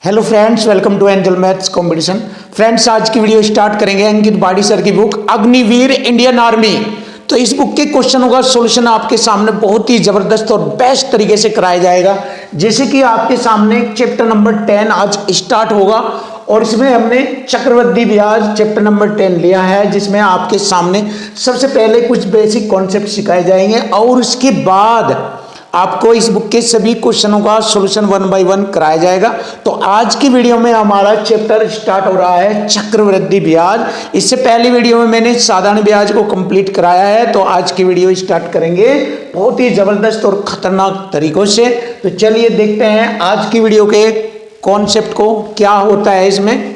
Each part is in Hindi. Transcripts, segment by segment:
Hello friends, welcome to angel maths competition. Friends, आज की वीडियो स्टार्ट करेंगे अंकित बाड़ी सर की बुक अग्निवीर इंडियन आर्मी। तो इस बुक के क्वेश्चनों का सॉल्यूशन आपके सामने बहुत ही जबरदस्त और बेस्ट तरीके से कराया जाएगा। जैसे कि आपके सामने चैप्टर नंबर 10 आज स्टार्ट होगा और इसमें हमने चक्रवृद्धि ब्याज चैप्टर नंबर 10 लिया है, जिसमें आपके सामने सबसे पहले कुछ बेसिक कॉन्सेप्ट सिखाए जाएंगे और उसके बाद आपको इस बुक के सभी क्वेश्चनों का सॉल्यूशन 1 बाय 1 कराया जाएगा। तो आज की वीडियो में हमारा चैप्टर स्टार्ट हो रहा है चक्रवृद्धि ब्याज। इससे पहली वीडियो में मैंने साधारण ब्याज को कंप्लीट कराया है, तो आज की वीडियो स्टार्ट करेंगे बहुत ही जबरदस्त और खतरनाक तरीकों से। तो चलिए देखते हैं आज की वीडियो के कॉन्सेप्ट को, क्या होता है इसमें।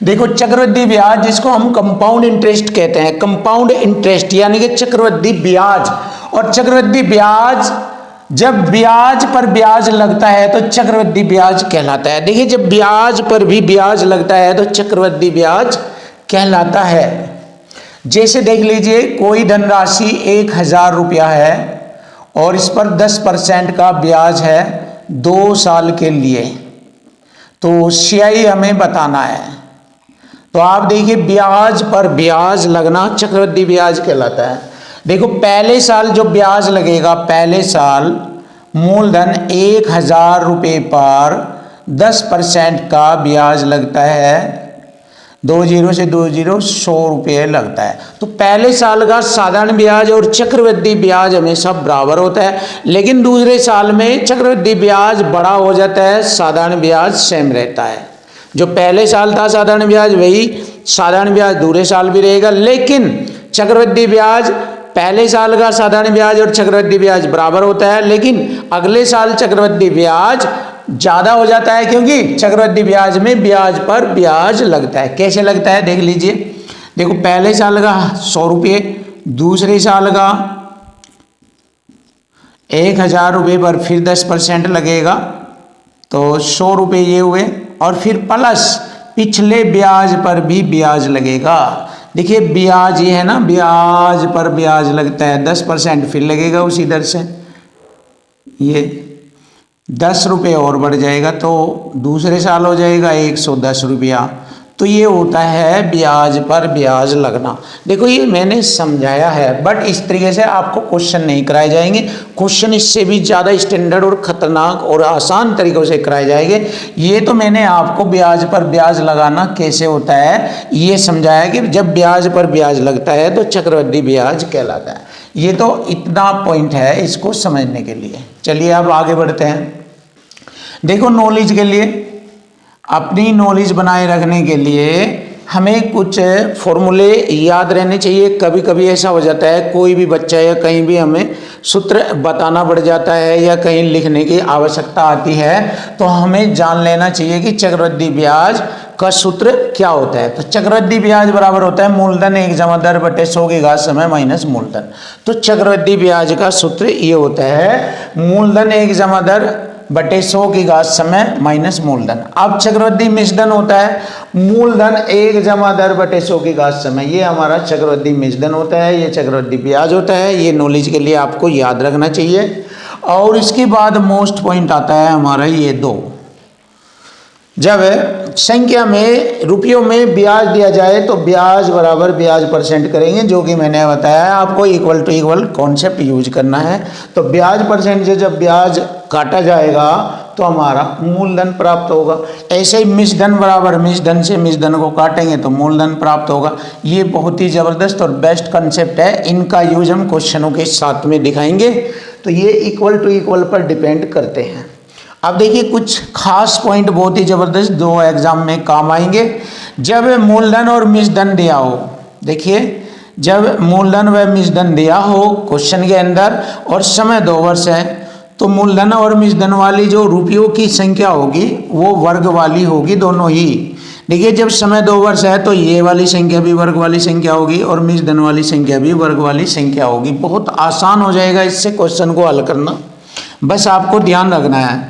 देखो, चक्रवृद्धि ब्याज जिसको हम कंपाउंड इंटरेस्ट कहते हैं, कंपाउंड इंटरेस्ट यानी कि चक्रवृद्धि ब्याज। और चक्रवृद्धि ब्याज, जब ब्याज पर ब्याज लगता है तो चक्रवृद्धि ब्याज कहलाता है। देखिए, जब ब्याज पर भी ब्याज लगता है तो चक्रवृद्धि ब्याज कहलाता है। जैसे देख लीजिए, कोई धनराशि 1000 रुपया है और इस पर 10% का ब्याज है 2 साल के लिए, तो CI हमें बताना है। तो आप देखिए, ब्याज पर ब्याज लगना चक्रवृद्धि ब्याज कहलाता है। देखो, पहले साल जो ब्याज लगेगा, पहले साल मूलधन 1000 रुपये पर 10% का ब्याज लगता है, 20 से 20 100 रुपये लगता है। तो पहले साल का साधारण ब्याज और चक्रवृद्धि ब्याज हमेशा बराबर होता है, लेकिन दूसरे साल में चक्रवृद्धि ब्याज बड़ा हो जाता है, साधारण ब्याज सेम रहता है। जो पहले साल था साधारण ब्याज, वही साधारण ब्याज दूसरे साल भी रहेगा, लेकिन चक्रवृद्धि ब्याज पहले साल का साधारण ब्याज और चक्रवृद्धि ब्याज बराबर होता है, लेकिन अगले साल चक्रवृद्धि ब्याज ज्यादा हो जाता है, क्योंकि चक्रवृद्धि ब्याज में ब्याज पर ब्याज लगता है। कैसे लगता है देख लीजिए। देखो, पहले साल का 100 रुपये, दूसरे साल का 1000 रुपये पर फिर 10% लगेगा, तो 100 रुपये ये हुए, और फिर प्लस पिछले ब्याज पर भी ब्याज लगेगा। देखिए, ब्याज ये है ना, ब्याज पर ब्याज लगता है, 10% फिर लगेगा उसी दर से, ये 10 रुपये और बढ़ जाएगा, तो दूसरे साल हो जाएगा 110 रुपया। तो ये होता है ब्याज पर ब्याज लगना। देखो, ये मैंने समझाया है, बट इस तरीके से आपको क्वेश्चन नहीं कराए जाएंगे। क्वेश्चन इससे भी ज़्यादा स्टैंडर्ड और ख़तरनाक और आसान तरीक़ों से कराए जाएंगे। ये तो मैंने आपको ब्याज पर ब्याज लगाना कैसे होता है ये समझाया कि जब ब्याज पर ब्याज लगता है तो चक्रवृद्धि ब्याज कहलाता है। ये तो इतना पॉइंट है इसको समझने के लिए। चलिए अब आगे बढ़ते हैं। देखो, नॉलेज के लिए, अपनी नॉलेज बनाए रखने के लिए हमें कुछ फॉर्मूले याद रहने चाहिए। कभी कभी ऐसा हो जाता है, कोई भी बच्चा या कहीं भी हमें सूत्र बताना पड़ जाता है या कहीं लिखने की आवश्यकता आती है, तो हमें जान लेना चाहिए कि चक्रवृद्धि ब्याज का सूत्र क्या होता है। तो चक्रवृद्धि ब्याज बराबर होता है मूलधन 1 जमा दर बटे 100 की घात समय माइनस मूलधन। तो चक्रवृद्धि ब्याज का सूत्र ये होता है, मूलधन 1 जमा दर बटे 100 की घात समय माइनस मूलधन। अब चक्रवृद्धि मिश्रधन होता है मूलधन 1 जमा दर बटे 100 की घात समय, ये हमारा चक्रवृद्धि मिश्रधन होता है, ये चक्रवृद्धि ब्याज होता है। ये नॉलेज के लिए आपको याद रखना चाहिए। और इसके बाद मोस्ट पॉइंट आता है हमारा ये 2। जब संख्या में रुपयों में ब्याज दिया जाए तो ब्याज बराबर ब्याज परसेंट करेंगे, जो कि मैंने बताया है आपको, equal to equal concept use करना है। तो ब्याज परसेंट से जब ब्याज काटा जाएगा तो हमारा मूलधन प्राप्त होगा। ऐसे ही मिश्रधन बराबर मिश्रधन से मिश्रधन को काटेंगे तो मूलधन प्राप्त होगा। ये बहुत ही ज़बरदस्त और बेस्ट कंसेप्ट है, इनका यूज हम क्वेश्चनों के साथ में दिखाएंगे। तो ये इक्वल टू इक्वल पर डिपेंड करते हैं। अब देखिए, कुछ खास पॉइंट बहुत ही ज़बरदस्त 2 एग्जाम में काम आएंगे। जब मूलधन और मिश्रधन दिया हो, देखिए, जब मूलधन व मिश्रधन दिया हो क्वेश्चन के अंदर और समय 2 वर्ष है, तो मूलधन और मिश्रधन वाली जो रुपयों की संख्या होगी वो वर्ग वाली होगी, दोनों ही। देखिए, जब समय 2 वर्ष है तो ये वाली संख्या भी वर्ग वाली संख्या होगी और मिश्रधन वाली संख्या भी वर्ग वाली संख्या होगी। बहुत आसान हो जाएगा इससे क्वेश्चन को हल करना, बस आपको ध्यान रखना है।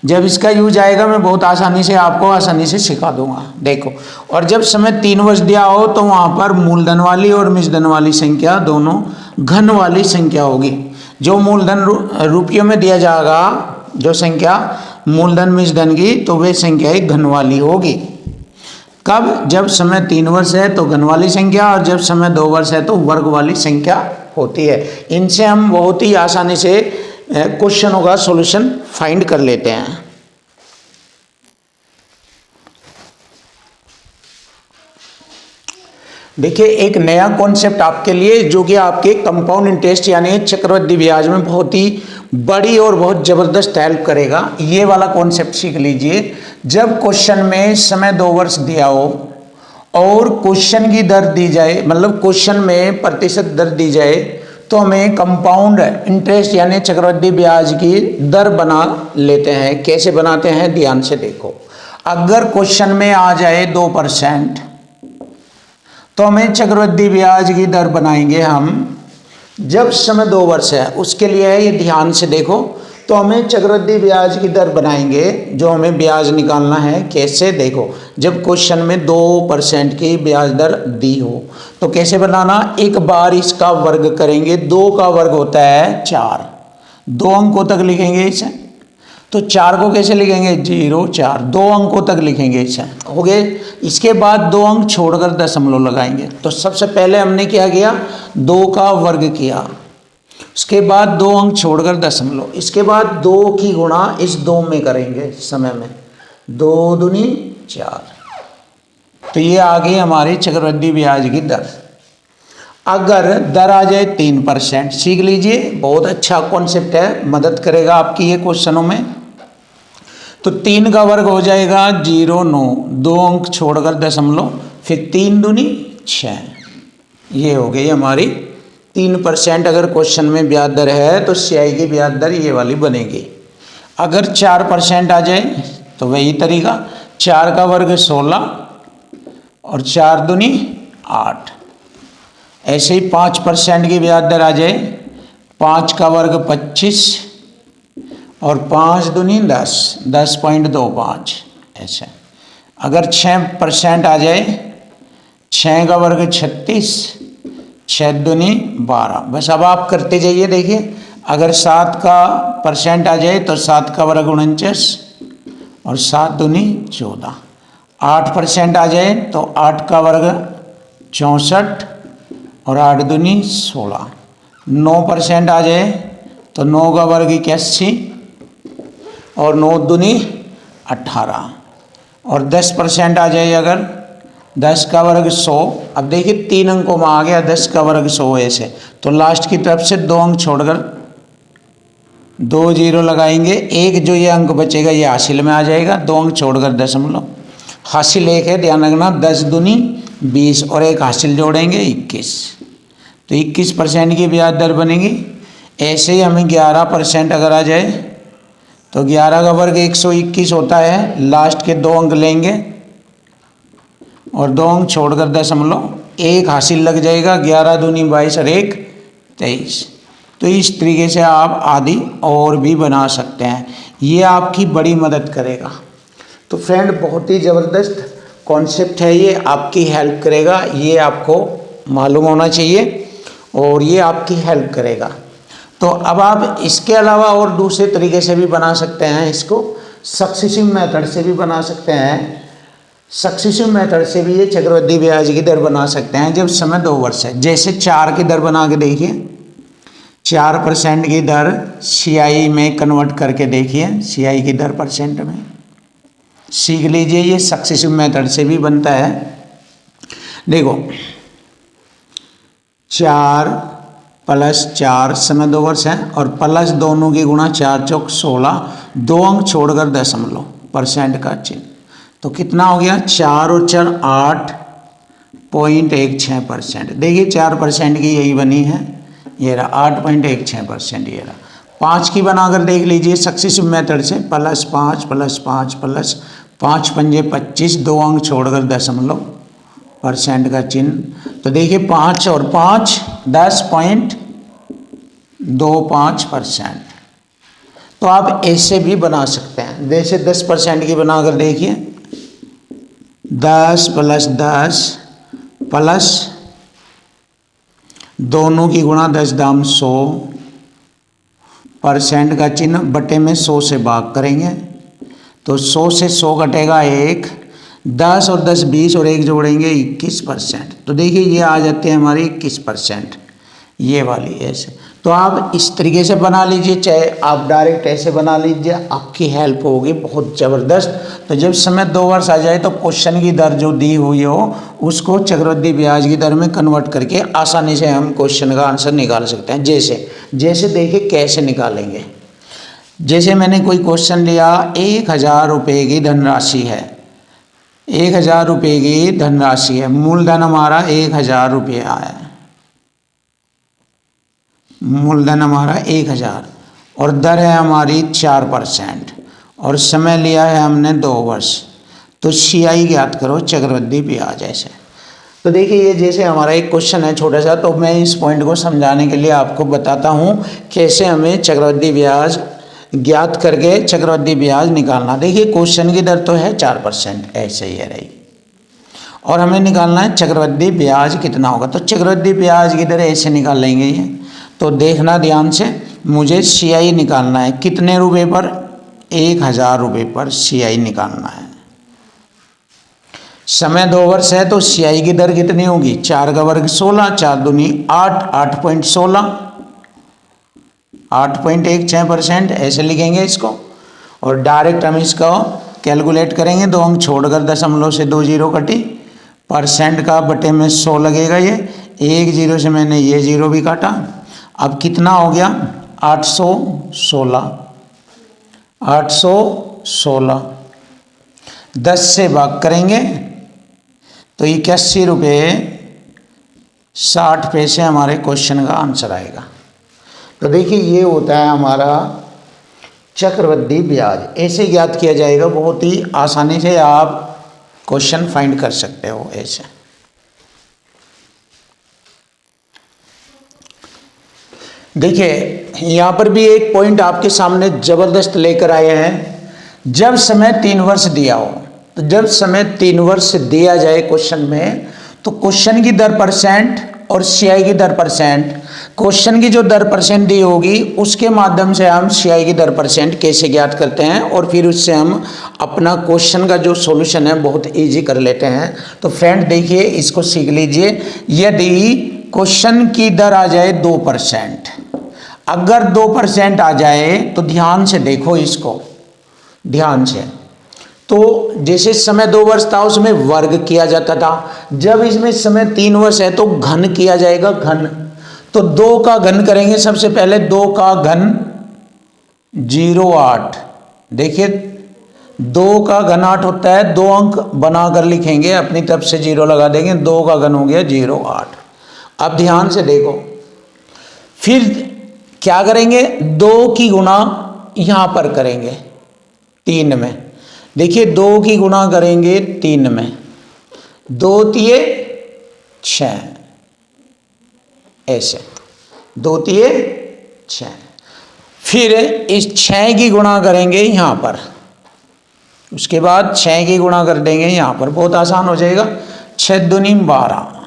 जब इसका यूज आएगा मैं बहुत आसानी से सिखा दूंगा। देखो, और जब समय 3 वर्ष दिया हो तो वहाँ पर मूलधन वाली और मिश्रधन वाली संख्या दोनों घन वाली संख्या होगी। जो मूलधन रुपयों में दिया जाएगा जो संख्या मूलधन मिश्रधन की, तो वे संख्या एक घन वाली होगी। कब? जब समय 3 वर्ष है तो घन वाली संख्या, और जब समय 2 वर्ष है तो वर्ग वाली संख्या होती है। इनसे हम बहुत ही आसानी से क्वेश्चनों का सॉल्यूशन फाइंड कर लेते हैं। देखिए एक नया कॉन्सेप्ट आपके लिए, जो कि आपके कंपाउंड इंटरेस्ट यानी चक्रवृद्धि ब्याज में बहुत ही बड़ी और बहुत जबरदस्त हेल्प करेगा। ये वाला कॉन्सेप्ट सीख लीजिए। जब क्वेश्चन में समय 2 वर्ष दिया हो और क्वेश्चन की दर दी जाए, मतलब क्वेश्चन में प्रतिशत दर दी जाए, तो हमें कंपाउंड इंटरेस्ट यानी चक्रवृद्धि ब्याज की दर बना लेते हैं। कैसे बनाते हैं ध्यान से देखो। अगर क्वेश्चन में आ जाए 2%, तो हमें चक्रवृद्धि ब्याज की दर बनाएंगे हम जब समय 2 वर्ष है, उसके लिए है ये, ध्यान से देखो। तो हमें चक्रवृद्धि ब्याज की दर बनाएंगे, जो हमें ब्याज निकालना है। कैसे? देखो, जब क्वेश्चन में 2% की ब्याज दर दी हो तो कैसे बनाना, एक बार इसका वर्ग करेंगे। 2 का वर्ग होता है 4, 2 अंकों तक लिखेंगे इसे। तो 4 को कैसे लिखेंगे? 0 4, 2 अंकों तक लिखेंगे इसे, हो गए। इसके बाद 2 अंक छोड़कर दशमलव लगाएंगे। तो सबसे पहले हमने क्या किया, 2 का वर्ग किया, उसके बाद 2 अंक छोड़कर दशमलव, इसके बाद 2 की गुणा इस 2 में करेंगे समय में, 2 दूनी 4। तो ये आ गई हमारी चक्रवृद्धि ब्याज की दर। अगर दर आ जाए 3%, सीख लीजिए, बहुत अच्छा कॉन्सेप्ट है, मदद करेगा आपकी ये क्वेश्चनों में। तो 3 का वर्ग हो जाएगा 0 9, 2 अंक छोड़कर दशमलव, फिर 3 दूनी 6। ये हो गई हमारी 3%। अगर क्वेश्चन में ब्याज दर है तो CI की ब्याज दर ये वाली बनेगी। अगर 4% आ जाए तो वही तरीका, 4 का वर्ग 16 और 4 दूनी 8। ऐसे ही 5% की ब्याज दर आ जाए, 5 का वर्ग 25 और 5 दूनी 10, 10.25 ऐसे। अगर 6% आ जाए, 6 का वर्ग 36, 6 दूनी 12। बस अब आप करते जाइए। देखिए अगर 7 का % आ जाए तो 7 का वर्ग 49 और 7 दूनी 14। 8% आ जाए तो 8 का वर्ग 64 और 8 दूनी 16। 9% आ जाए तो 9 का वर्ग 81 और 9 दूनी 18। और 10% आ जाए अगर, 10 का वर्ग 100। अब देखिए 3 अंकों में आ गया, 10 का वर्ग 100 ऐसे। तो लास्ट की तरफ से 2 अंक छोड़कर 2 0 लगाएंगे। एक जो ये अंक बचेगा ये हासिल में आ जाएगा, 2 अंक छोड़कर दशमलव। हासिल एक है, ध्यान रखना, 10 दूनी 20 और एक हासिल जोड़ेंगे 21। तो 21% की ब्याज दर बनेगी। ऐसे ही हमें 11% अगर आ जाए तो 11 का वर्ग 121 होता है। लास्ट के 2 अंक लेंगे और 2 अंक छोड़कर दशमलव, एक हासिल लग जाएगा। 11 दूनी 22 और 1 23। तो इस तरीके से आप आदि और भी बना सकते हैं। ये आपकी बड़ी मदद करेगा। तो फ्रेंड बहुत ही ज़बरदस्त कॉन्सेप्ट है, ये आपकी हेल्प करेगा। ये आपको मालूम होना चाहिए और ये आपकी हेल्प करेगा। तो अब आप इसके अलावा और दूसरे तरीके से भी बना सकते हैं। इसको सक्सेसिव मेथड से भी बना सकते हैं। सक्सेसिव मेथड से भी ये चक्रवृद्धि ब्याज की दर बना सकते हैं जब समय 2 वर्ष है। जैसे 4 की दर बना के देखिए, 4% की दर CI में कन्वर्ट करके देखिए, CI की दर % में सीख लीजिए। ये सक्सेसिव मेथड से भी बनता है। देखो 4 + 4 समय 2 वर्ष है और प्लस दोनों की गुणा 4 चौक 16, 2 अंक छोड़कर दशमलव, % का चिन्ह। तो कितना हो गया, 4 और 4 8.16%। देखिए 4% की यही बनी है, ये रहा 8.16%। ये रहा 5 की बनाकर देख लीजिए सक्सेसिव मेथड से, +5 + 5 + 5 पंजे 25, 2 अंक छोड़कर दशमलव, % का चिन्ह। तो देखिए 5 और 5 10.25%। तो आप ऐसे भी बना सकते हैं। जैसे 10% की बनाकर देखिए, 10 + 10 प्लस दोनों की गुणा 10 दाम 100, % का चिन्ह बटे में 100 से भाग करेंगे तो 100 से 100 घटेगा 1, 10 और 10 20 और 1 जोड़ेंगे 21%। तो देखिए ये आ जाते हैं हमारी 21%, ये वाली ऐसे। तो आप इस तरीके से बना लीजिए, चाहे आप डायरेक्ट ऐसे बना लीजिए, आपकी हेल्प होगी बहुत ज़बरदस्त। तो जब समय 2 वर्ष आ जाए तो क्वेश्चन की दर जो दी हुई हो उसको चक्रवृद्धि ब्याज की दर में कन्वर्ट करके आसानी से हम क्वेश्चन का आंसर निकाल सकते हैं। जैसे देखिए कैसे निकालेंगे। जैसे मैंने कोई क्वेश्चन लिया, 1000 रुपये की धनराशि है, 1000 रुपये की धनराशि है, मूलधन हमारा 1000 रुपया है, मूलधन हमारा 1000 और दर है हमारी 4% और समय लिया है हमने 2 वर्ष। तो CI ज्ञात करो चक्रवृद्धि ब्याज ऐसे। तो देखिए ये जैसे हमारा एक क्वेश्चन है छोटा सा, तो मैं इस पॉइंट को समझाने के लिए आपको बताता हूँ कैसे हमें चक्रवृद्धि ब्याज ज्ञात करके चक्रवृद्धि ब्याज निकालना। देखिए क्वेश्चन की दर तो है 4%, ऐसे ही है रही, और हमें निकालना है चक्रवृद्धि ब्याज कितना होगा। तो चक्रवृद्धि ब्याज की दर ऐसे निकाल लेंगे ये। तो देखना ध्यान से, मुझे CI निकालना है कितने रुपए पर, 1000 रुपये पर CI निकालना है। समय 2 वर्ष है तो CI की दर कितनी होगी, 4 का वर्ग 16, 4 दूनी 8, 8.16, 8.16% ऐसे लिखेंगे इसको। और डायरेक्ट हम इसको कैलकुलेट करेंगे, 2 अंक छोड़कर दशमलव से 2 जीरो कटी, परसेंट का बटे में 100 लगेगा। ये 1 जीरो से मैंने ये जीरो भी काटा। अब कितना हो गया, 816, 816 10 से भाग करेंगे तो 81 रुपये 60 पैसे हमारे क्वेश्चन का आंसर आएगा। तो देखिए ये होता है हमारा चक्रवृद्धि ब्याज, ऐसे ज्ञात किया जाएगा। बहुत ही आसानी से आप क्वेश्चन फाइंड कर सकते हो ऐसे। देखिए यहाँ पर भी एक पॉइंट आपके सामने जबरदस्त लेकर आए हैं। जब समय 3 वर्ष दिया हो, तो जब समय 3 वर्ष दिया जाए क्वेश्चन में, तो क्वेश्चन की दर % और CI की दर %, क्वेश्चन की जो दर % दी होगी उसके माध्यम से हम CI की दर % कैसे ज्ञात करते हैं, और फिर उससे हम अपना क्वेश्चन का जो सॉल्यूशन है बहुत इजी कर लेते हैं। तो फ्रेंड देखिए इसको सीख लीजिए। यदि क्वेश्चन की दर आ जाए 2%, अगर 2% आ जाए तो ध्यान से देखो इसको, ध्यान से। तो जैसे समय 2 वर्ष था उसमें वर्ग किया जाता था, जब इसमें समय 3 वर्ष है तो घन किया जाएगा, घन। तो 2 का घन करेंगे सबसे पहले, 2 का घन 08। देखिए 2 का घन 8 होता है, 2 अंक बनाकर लिखेंगे, अपनी तरफ से 0 लगा देंगे, 2 का घन हो गया 08। अब ध्यान से देखो, फिर क्या करेंगे, 2 की गुणा यहां पर करेंगे 3 में। देखिए 2 की गुणा करेंगे 3 में, 2 तिये 6, ऐसे 2 तिये 6। फिर इस 6 की गुणा करेंगे यहां पर, उसके बाद 6 की गुणा कर देंगे यहां पर, बहुत आसान हो जाएगा। 6 दूनी 12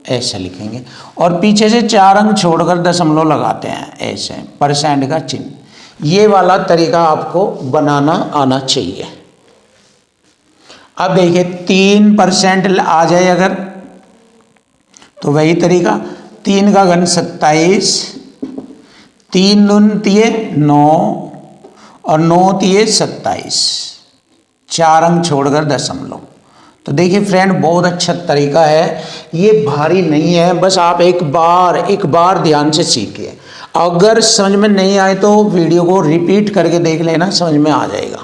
ऐसे लिखेंगे, और पीछे से 4 अंक छोड़कर दशमलव लगाते हैं ऐसे, % का चिन्ह। ये वाला तरीका आपको बनाना आना चाहिए। अब देखिए 3% आ जाए अगर, तो वही तरीका, 3 का घन 27, 3 दून तिये 9 और 9 तिये 27, 4 अंक छोड़कर दशमलव। तो देखिए फ्रेंड बहुत अच्छा तरीका है, ये भारी नहीं है, बस आप एक बार ध्यान से सीखिए। अगर समझ में नहीं आए तो वीडियो को रिपीट करके देख लेना, समझ में आ जाएगा।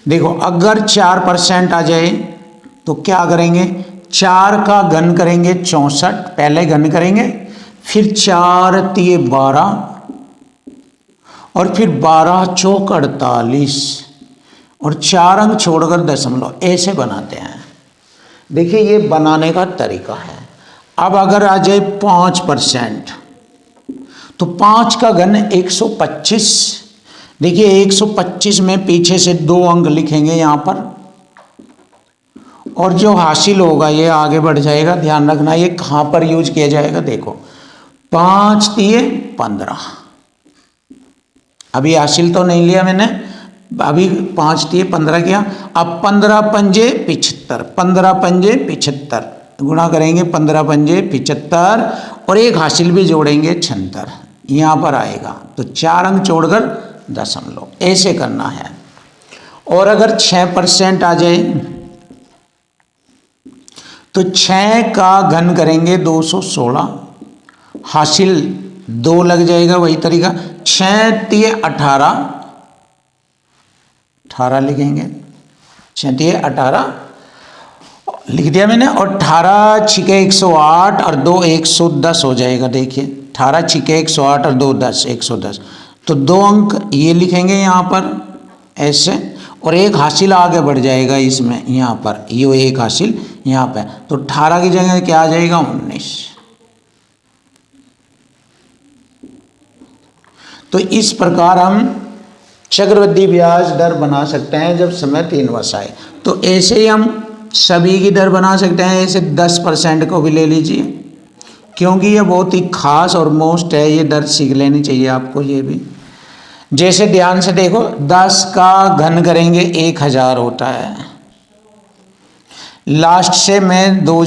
देखो अगर 4% आ जाए तो क्या करेंगे, 4 का घन करेंगे 64, पहले घन करेंगे, फिर 4 तिये 12 और फिर 12 चौक 48 और 4 अंक छोड़कर दशमलव, ऐसे बनाते हैं। देखिए ये बनाने का तरीका है। अब अगर आ जाए 5%, तो 5 का घन 125। देखिए 125 में पीछे से 2 अंक लिखेंगे यहाँ पर, और जो हासिल होगा ये आगे बढ़ जाएगा। ध्यान रखना ये कहाँ पर यूज किया जाएगा। देखो 5 तिये 15, अभी हासिल तो नहीं लिया मैंने, अभी 5 दिए 15 किया, अब 15 पंजे 75, 15 पंजे 75 गुणा करेंगे 15 पंजे 75 और एक हासिल भी जोड़ेंगे 76, यहाँ पर आएगा तो 4 अंक छोड़कर दशमलव, ऐसे करना है। और अगर 6% आ जाए तो 6 का घन करेंगे 216, हासिल 2 लग जाएगा, वही तरीका 6 तिये 18, 18 लिखेंगे, 6 तिये 18 लिख दिया मैंने, और 18 छिके 108 और 2 110 हो जाएगा। देखिए 18 छिके 108 और 2 10 110, तो 2 अंक ये लिखेंगे यहाँ पर ऐसे, और एक हासिल आगे बढ़ जाएगा इसमें, यहाँ पर ये एक हासिल यहाँ पे, तो 18 की जगह क्या आ जाएगा 19। तो इस प्रकार हम चक्रवृद्धि ब्याज दर बना सकते हैं जब समय 3 वर्ष आए। तो ऐसे ही हम सभी की दर बना सकते हैं, ऐसे 10% को भी ले लीजिए, क्योंकि ये बहुत ही खास और मोस्ट है, ये दर सीख लेनी चाहिए आपको। ये भी जैसे ध्यान से देखो, 10 का घन करेंगे 1000 होता है, लास्ट से मैं 2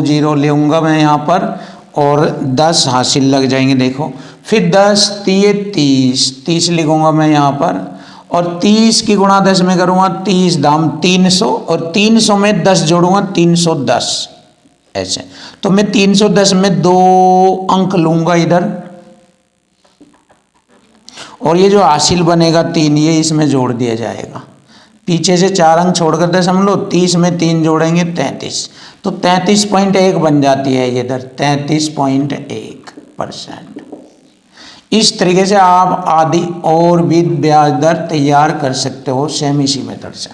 जीरो लेऊंगा मैं यहाँ पर, और 10 हासिल लग जाएंगे। देखो फिर 10 तिये 30 लिखूंगा मैं यहाँ पर, और 30 की गुणा 10 में करूँगा, 30 दाम 300, और 300 में 10 जोड़ूंगा 310 ऐसे। तो मैं 310 में 2 अंक लूंगा इधर, और ये जो हासिल बनेगा 3 ये इसमें जोड़ दिया जाएगा, पीछे से 4 अंक छोड़कर दशमलव, 30 में 3 जोड़ेंगे 33, तो 33.1 बन जाती है ये दर, 33.1%। इस तरीके से आप आदि और भी ब्याज दर तैयार कर सकते हो सेम इसी मेथड से।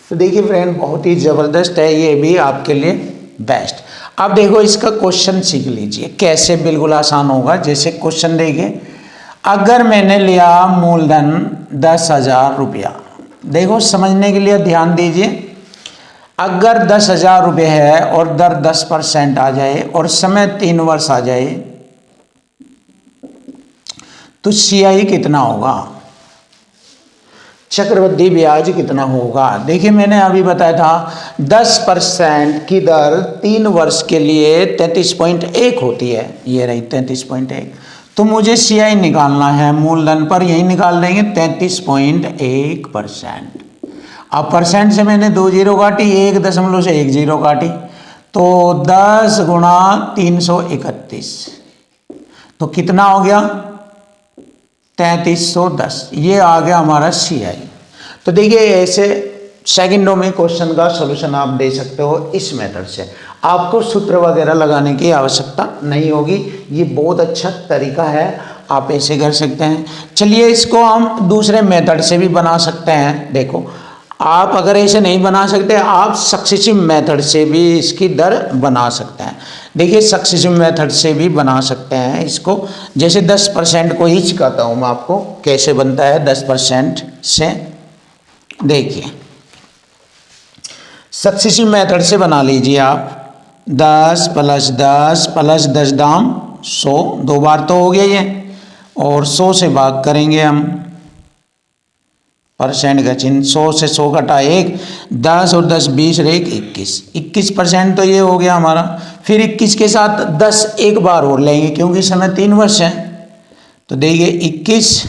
तो देखिए फ्रेंड, बहुत ही ज़बरदस्त है ये भी आपके लिए बेस्ट। अब देखो इसका क्वेश्चन सीख लीजिए कैसे, बिल्कुल आसान होगा। जैसे क्वेश्चन देखिए, अगर मैंने लिया मूलधन 10,000 रुपया, देखो समझने के लिए ध्यान दीजिए, अगर 10,000 रुपये है और दर 10% आ जाए और समय 3 वर्ष आ जाए तो CI कितना होगा, चक्रवृद्धि ब्याज कितना होगा। देखिए मैंने अभी बताया था 10% की दर 3 वर्ष के लिए 33.1 होती है, ये रही 33.1। तो मुझे CI निकालना है, मूलधन पर यही निकाल देंगे 33.1%। अब परसेंट से मैंने 2 जीरो काटी, 1 दशमलव से 1 जीरो काटी, तो 10 गुणा 331, तो कितना हो गया 3310, ये आ गया हमारा CI। तो देखिए ऐसे सेकंडों में क्वेश्चन का सॉल्यूशन आप दे सकते हो इस मेथड से, आपको सूत्र वगैरह लगाने की आवश्यकता नहीं होगी। ये बहुत अच्छा तरीका है, आप ऐसे कर सकते हैं। चलिए इसको हम दूसरे मेथड से भी बना सकते हैं। देखो आप अगर ऐसे नहीं बना सकते, आप सक्सेसिव मेथड से भी इसकी दर बना सकते हैं। देखिए सक्सेसिव मेथड से भी बना सकते हैं इसको। जैसे 10% को ही सिखाता हूँ मैं आपको कैसे बनता है 10% से। देखिए सक्सेसिव मेथड से बना लीजिए आप, 10 + 10 + 10 दाम 100, 2 बार तो हो गया ये, और 100 से भाग करेंगे हम, परसेंट का चिन्ह, 100 से 100 घटा 1, 10 और 10 20 रहे 21% तो ये हो गया हमारा। फिर 21 के साथ 10 एक बार और लेंगे क्योंकि समय 3 वर्ष है, तो देखिए 21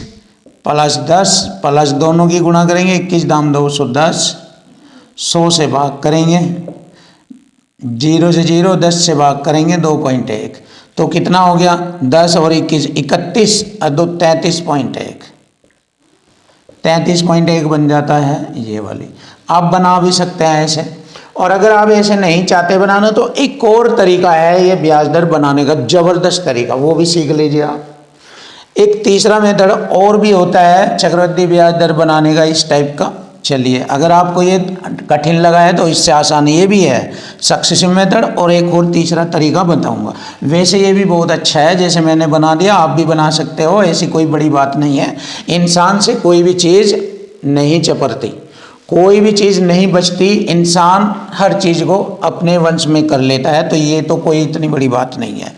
+ 10 प्लस दोनों की गुणा करेंगे, 21 दाम 210, 100 से भाग करेंगे, 0 से 0, 10 से भाग करेंगे 2.1, तो कितना हो गया 10 और 21 31 और 2 33.1, 33.1 बन जाता है ये वाली। आप बना भी सकते हैं ऐसे, और अगर आप ऐसे नहीं चाहते बनाना तो एक और तरीका है ये ब्याज दर बनाने का, ज़बरदस्त तरीका, वो भी सीख लीजिए आप। एक तीसरा मेथड और भी होता है चक्रवृद्धि ब्याज दर बनाने का इस टाइप का। चलिए अगर आपको ये कठिन लगा है तो इससे आसान ये भी है सक्सेसिव मेथड, और एक और तीसरा तरीका बताऊंगा। वैसे ये भी बहुत अच्छा है, जैसे मैंने बना दिया आप भी बना सकते हो, ऐसी कोई बड़ी बात नहीं है। इंसान से कोई भी चीज़ नहीं चपरती, कोई भी चीज़ नहीं बचती, इंसान हर चीज़ को अपने वंश में कर लेता है, तो ये तो कोई इतनी बड़ी बात नहीं है।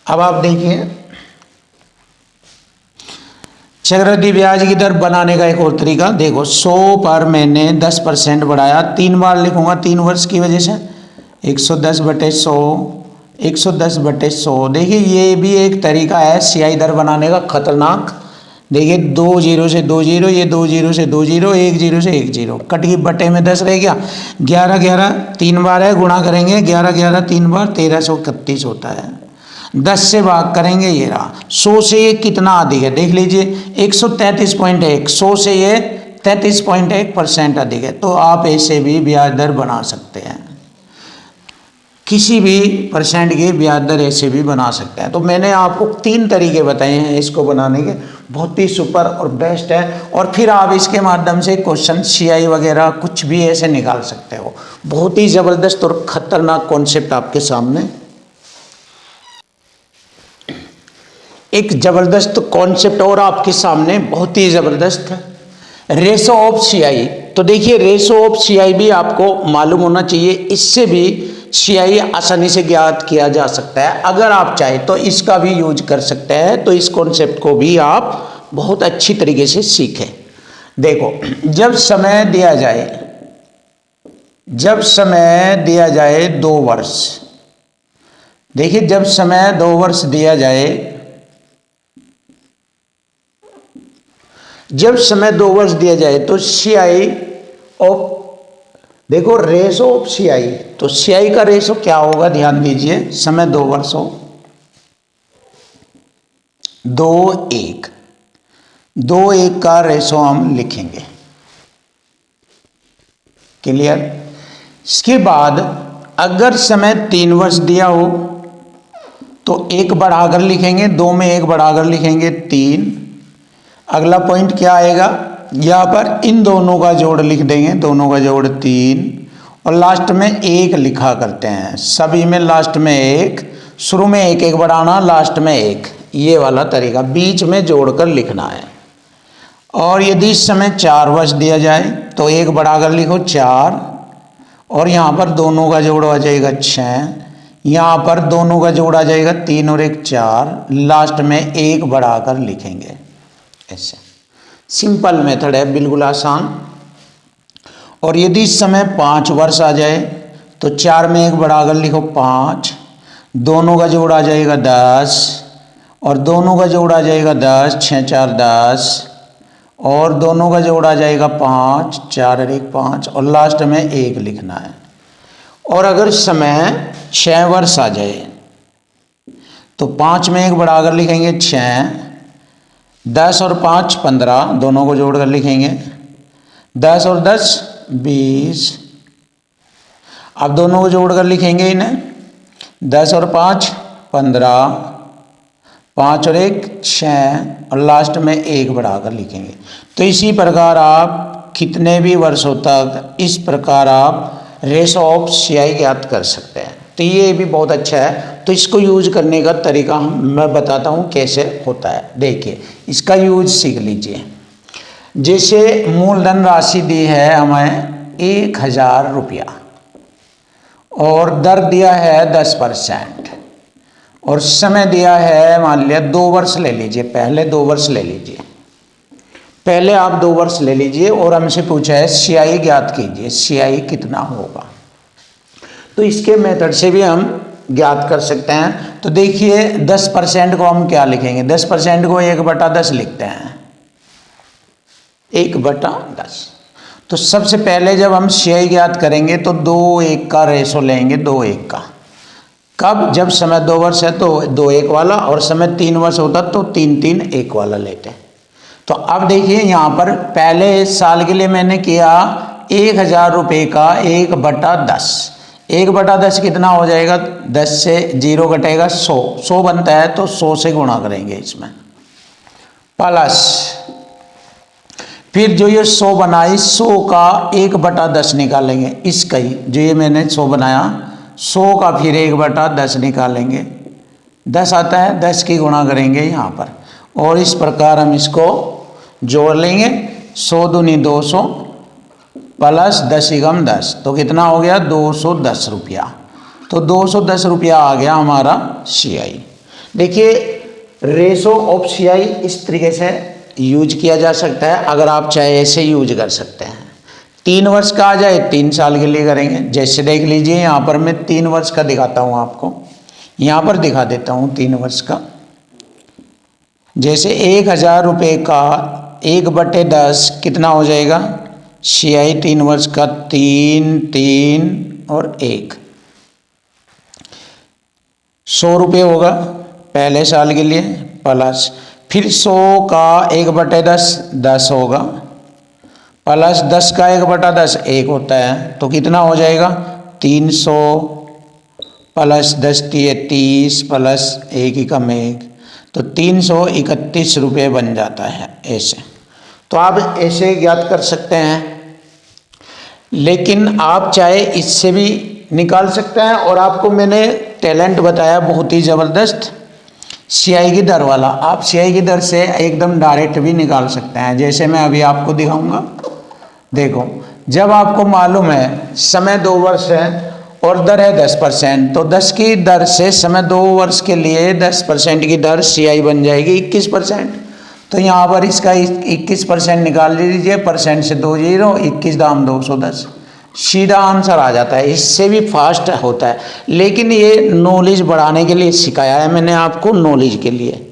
अब आप देखिए चक्रवृद्धि ब्याज की दर बनाने का एक और तरीका देखो, 100 पर मैंने 10% बढ़ाया, 3 बार लिखूंगा 3 वर्ष की वजह से, 110 बटे 100, 110 बटे 100। देखिए ये भी एक तरीका है सियाई दर बनाने का खतरनाक। देखिए 2 जीरो से 2 जीरो, ये 2 जीरो से 2 जीरो, 1 जीरो से 1 जीरो, कट की बटे में 10 रह गया, 11 11 3 बार है, गुणा करेंगे 11 11 3 बार 1331 होता है। 10 से भाग करेंगे, ये रहा। 100 से ये कितना अधिक है देख लीजिए, 133.1, 100 से ये 33.1% अधिक है। तो आप ऐसे भी ब्याज दर बना सकते हैं, किसी भी परसेंट की ब्याज दर ऐसे भी बना सकते हैं। तो मैंने आपको 3 तरीके बताए हैं इसको बनाने के, बहुत ही सुपर और बेस्ट है। और फिर आप इसके माध्यम से क्वेश्चन सीआई वगैरह कुछ भी ऐसे निकाल सकते हो। बहुत ही ज़बरदस्त और खतरनाक कॉन्सेप्ट आपके सामने, एक ज़बरदस्त कॉन्सेप्ट और आपके सामने, बहुत ही ज़बरदस्त है, रेशो ऑफ सीआई। तो देखिए रेशो ऑफ सीआई भी आपको मालूम होना चाहिए, इससे भी सीआई आसानी से ज्ञात किया जा सकता है। अगर आप चाहे तो इसका भी यूज कर सकते हैं। तो इस कॉन्सेप्ट को भी आप बहुत अच्छी तरीके से सीखें। देखो जब समय दिया जाए 2 वर्ष, देखिए जब समय 2 वर्ष दिया जाए, जब समय 2 वर्ष दिया जाए तो सीआई ऑफ, देखो रेशो ऑफ सीआई, तो सीआई का रेशो क्या होगा ध्यान दीजिए, समय 2 वर्ष हो, 2:1, 2:1 का रेशो हम लिखेंगे। क्लियर। इसके बाद अगर समय 3 वर्ष दिया हो तो 1 बढ़ाकर लिखेंगे, 2 में 1 बढ़ाकर लिखेंगे 3। अगला पॉइंट क्या आएगा, यहाँ पर इन दोनों का जोड़ लिख देंगे, दोनों का जोड़ 3, और लास्ट में 1 लिखा करते हैं। सभी में लास्ट में 1, शुरू में 1 1 बढ़ाना, लास्ट में 1, ये वाला तरीका बीच में जोड़कर लिखना है। और यदि इस समय 4 वर्ष दिया जाए तो 1 बढ़ाकर लिखो 4, और यहाँ पर दोनों का जोड़ आ जाएगा 6, यहाँ पर दोनों का जोड़ आ जाएगा 3 और 1 4, लास्ट में 1 बढ़ाकर लिखेंगे। ऐसे सिंपल मेथड है, बिल्कुल आसान। और यदि इस समय 5 वर्ष आ जाए तो 4 में 1 बढ़ाकर लिखो 5, दोनों का जोड़ आ जाएगा 10, और दोनों का जोड़ आ जाएगा 10, 6 4 10, और दोनों का जोड़ आ जाएगा 5, 4 और 1 5, और लास्ट में 1 लिखना है। और अगर समय 6 वर्ष आ जाए तो 5 में 1 बढ़ाकर लिखेंगे 6, 10 और 5 15, दोनों को जोड़कर लिखेंगे 10 और 10 20, अब दोनों को जोड़कर लिखेंगे इन्हें 10 और 5 15, 5 और 1 6, और लास्ट में 1 बढ़ाकर लिखेंगे। तो इसी प्रकार आप कितने भी वर्षों तक इस प्रकार आप रेशो ऑफ सीआई ज्ञात कर सकते हैं। तो ये भी बहुत अच्छा है। तो इसको यूज करने का तरीका मैं बताता हूँ कैसे होता है। देखिए इसका यूज सीख लीजिए। जैसे मूलधन राशि दी है हमें 1000 रुपया, और दर दिया है 10%, और समय दिया है मान लिया 2 वर्ष ले लीजिए, पहले 2 वर्ष ले लीजिए, पहले आप 2 वर्ष ले लीजिए, और हमसे पूछा है सीआई ज्ञात कीजिए, सीआई कितना होगा। तो इसके मेथड से भी हम ज्ञात कर सकते हैं। तो देखिए 10% को हम क्या लिखेंगे, 10% को 1/10 लिखते हैं, 1/10। तो सबसे पहले जब हम सीआई ज्ञात करेंगे तो 2:1 का रेशो लेंगे, 2:1 का। कब, जब समय 2 वर्ष है तो 2:1 वाला, और समय 3 वर्ष होता तो 3:3:1 वाला लेते हैं। तो अब देखिए यहाँ पर पहले साल के लिए मैंने किया 1000 रुपये का 1/10, 1/10 कितना हो जाएगा, 10 से 0 घटेगा 100, 100 बनता है तो 100 से गुणा करेंगे इसमें, प्लस फिर जो ये 100 बनाई 100 का 1/10 निकालेंगे, इसका ही जो ये मैंने 100 बनाया 100 का फिर 1/10 निकालेंगे, 10 आता है, 10 की गुणा करेंगे यहाँ पर, और इस प्रकार हम इसको जोड़ लेंगे। 100 दूनी 200 प्लस 10 एकम 10, तो कितना हो गया 210 रुपया। तो 210 रुपया आ गया हमारा सीआई। देखिए रेशो ऑफ सीआई इस तरीके से यूज किया जा सकता है, अगर आप चाहे ऐसे यूज कर सकते हैं। 3 वर्ष का आ जाए 3 साल के लिए करेंगे। जैसे देख लीजिए यहाँ पर मैं 3 वर्ष का दिखाता हूँ आपको, यहाँ पर दिखा देता हूँ 3 वर्ष का। जैसे 1000 रुपये का 1/10 कितना हो जाएगा, CI 3 वर्ष का 3, 3 और 1, 100 रुपये होगा पहले साल के लिए, प्लस फिर 100 का 1/10 10 होगा, प्लस 10 का 1/10 1 होता है, तो कितना हो जाएगा 300 प्लस 10 30 प्लस 1 एकम 1, तो 331 रुपये बन जाता है ऐसे। तो आप ऐसे ज्ञात कर सकते हैं, लेकिन आप चाहे इससे भी निकाल सकते हैं। और आपको मैंने टैलेंट बताया बहुत ही ज़बरदस्त CI की दर वाला, आप CI की दर से एकदम डायरेक्ट भी निकाल सकते हैं, जैसे मैं अभी आपको दिखाऊंगा। देखो, जब आपको मालूम है समय 2 वर्ष है और दर है 10%, तो 10 की दर से समय 2 वर्ष के लिए 10% की दर CI बन जाएगी 21%। तो यहाँ पर इसका 21% निकाल लीजिए, परसेंट से 2 0, 21 दाम 210, सीधा आंसर आ जाता है। इससे भी फास्ट होता है, लेकिन ये नॉलेज बढ़ाने के लिए सिखाया है मैंने आपको, नॉलेज के लिए।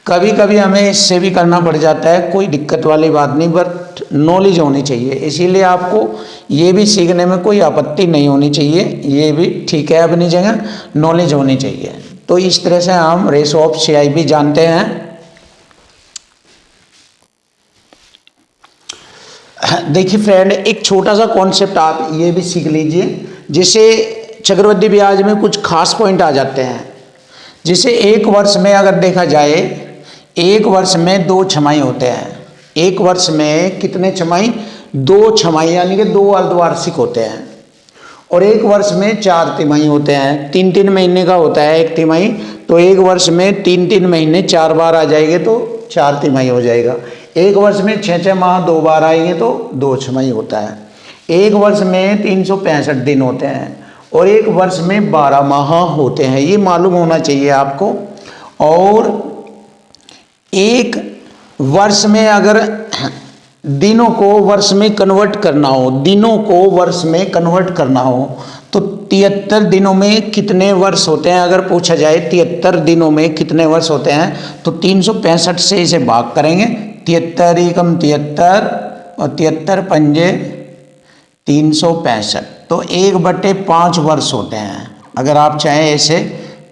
कभी कभी हमें इससे भी करना पड़ जाता है, कोई दिक्कत वाली बात नहीं, बट नॉलेज होनी चाहिए। इसीलिए आपको ये भी सीखने में कोई आपत्ति नहीं होनी चाहिए, ये भी ठीक है अपनी जगह, नॉलेज होनी चाहिए। तो इस तरह से हम रेशो ऑफ CI भी जानते हैं। देखिए फ्रेंड, एक छोटा सा कॉन्सेप्ट आप ये भी सीख लीजिए। जैसे चक्रवृद्धि ब्याज में कुछ खास पॉइंट आ जाते हैं। जैसे 1 वर्ष में अगर देखा जाए, 1 वर्ष में 2 छमाही होते हैं। 1 वर्ष में कितने छमाही, 2 छमाही, यानी कि 2 अर्धवार्षिक होते हैं। और 1 वर्ष में 4 तिमाही होते हैं। 3-3 महीने का होता है 1 तिमाही, तो 1 वर्ष में 3-3 महीने 4 बार आ जाएंगे तो 4 तिमाही हो जाएगा। 1 वर्ष में 6-6 माह 2 बार आएंगे तो 2 छमाही होता है। 1 वर्ष में 365 दिन होते हैं और 1 वर्ष में 12 माह होते हैं, ये मालूम होना चाहिए आपको। और 1 वर्ष में अगर दिनों को वर्ष में कन्वर्ट करना हो, दिनों को वर्ष में कन्वर्ट करना हो, तो 73 दिनों में कितने वर्ष होते हैं, अगर पूछा जाए 73 दिनों में कितने वर्ष होते हैं, तो 365 से इसे भाग करेंगे। 73 एकम 73 और 73 पंजे 365, तो 1/5 वर्ष होते हैं। अगर आप चाहें ऐसे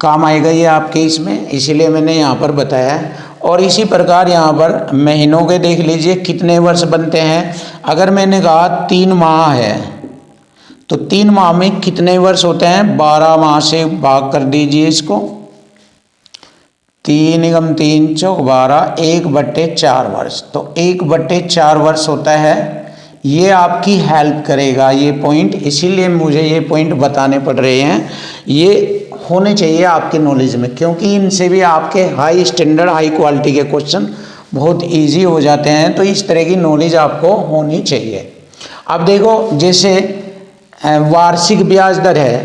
काम आएगा ये आपके इसमें, इसीलिए मैंने यहाँ पर बताया है। और इसी प्रकार यहाँ पर महीनों के देख लीजिए कितने वर्ष बनते हैं। अगर मैंने कहा 3 माह है, तो 3 माह में कितने वर्ष होते हैं, 12 माह से भाग कर दीजिए इसको। 3 एकम 3 चौक 12, 1/4 वर्ष, तो 1/4 वर्ष होता है। ये आपकी हेल्प करेगा ये पॉइंट, इसीलिए मुझे ये पॉइंट बताने पड़ रहे हैं। ये होने चाहिए आपके नॉलेज में, क्योंकि इनसे भी आपके हाई स्टैंडर्ड हाई क्वालिटी के क्वेश्चन बहुत इजी हो जाते हैं। तो इस तरह की नॉलेज आपको होनी चाहिए। अब देखो, जैसे वार्षिक ब्याज दर है,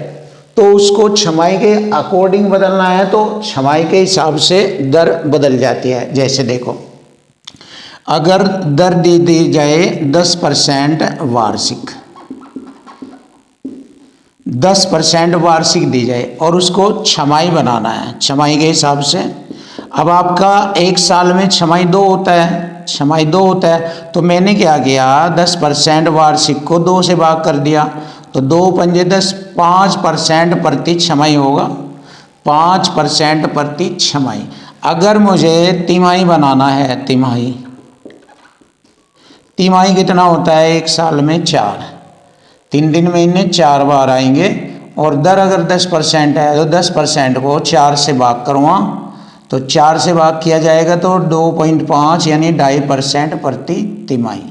तो उसको छमाही के अकॉर्डिंग बदलना है, तो छमाही के हिसाब से दर बदल जाती है। जैसे देखो, अगर दर दी जाए 10% वार्षिक, 10% वार्षिक दी जाए और उसको छमाही बनाना है छमाही के हिसाब से। अब आपका 1 साल में छमाही 2 होता है, छमाही 2 होता है, तो मैंने क्या किया, 10% वार्षिक को 2 से भाग कर दिया, तो 2 पंजे 10, 5% प्रति छमाही होगा, 5% प्रति छमाही। अगर मुझे तिमाही बनाना है, तिमाही कितना होता है 1 साल में 4, 3 महीने 4 बार आएंगे। और दर अगर 10% है, तो 10% को 4 से भाग करूँगा, तो 4 से भाग किया जाएगा तो 2.5 यानी 2.5% प्रति तिमाही,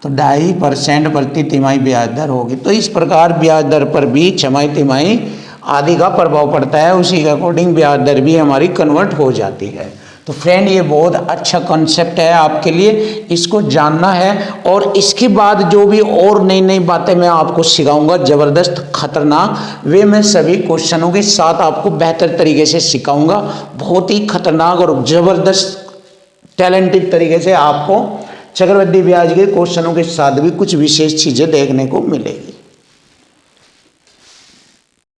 तो 2.5% प्रति तिमाही ब्याज दर होगी। तो इस प्रकार ब्याज दर पर भी छमाही तिमाही आदि का प्रभाव पड़ता है, उसी के अकॉर्डिंग ब्याज दर भी हमारी कन्वर्ट हो जाती है। तो फ्रेंड, ये बहुत अच्छा कॉन्सेप्ट है आपके लिए, इसको जानना है। और इसके बाद जो भी और नई नई बातें मैं आपको सिखाऊंगा, ज़बरदस्त खतरनाक, वे मैं सभी क्वेश्चनों के साथ आपको बेहतर तरीके से सिखाऊंगा। बहुत ही खतरनाक और ज़बरदस्त टैलेंटिव तरीके से आपको चक्रवृद्धि ब्याज के क्वेश्चनों के साथ भी कुछ विशेष चीज़ें देखने को मिलेगी।